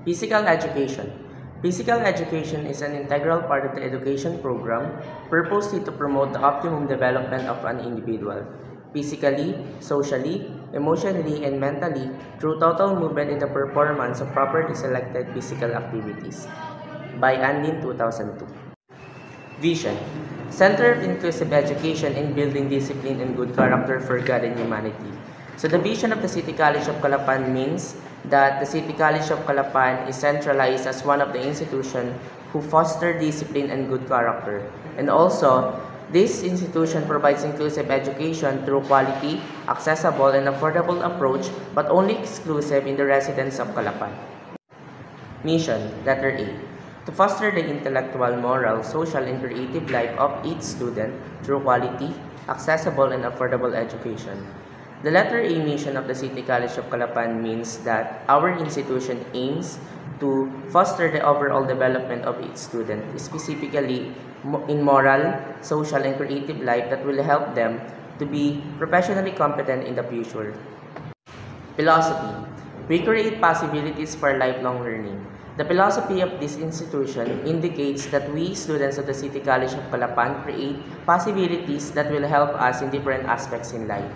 Physical education. Physical education is an integral part of the education program purposely to promote the optimum development of an individual, physically, socially, emotionally, and mentally through total movement in the performance of properly selected physical activities. By Andin 2002. Vision. Center of Inclusive Education in Building Discipline and Good Character for God and Humanity. So the vision of the City College of Calapan means that the City College of Calapan is centralized as one of the institutions who foster discipline and good character. And also, this institution provides inclusive education through quality, accessible, and affordable approach, but only exclusive in the residents of Calapan. Mission, letter A. To foster the intellectual, moral, social, and creative life of each student through quality, accessible, and affordable education. The letter A mission of the City College of Calapan means that our institution aims to foster the overall development of each student, specifically in moral, social, and creative life that will help them to be professionally competent in the future. Philosophy. We create possibilities for lifelong learning. The philosophy of this institution indicates that we, students of the City College of Calapan, create possibilities that will help us in different aspects in life.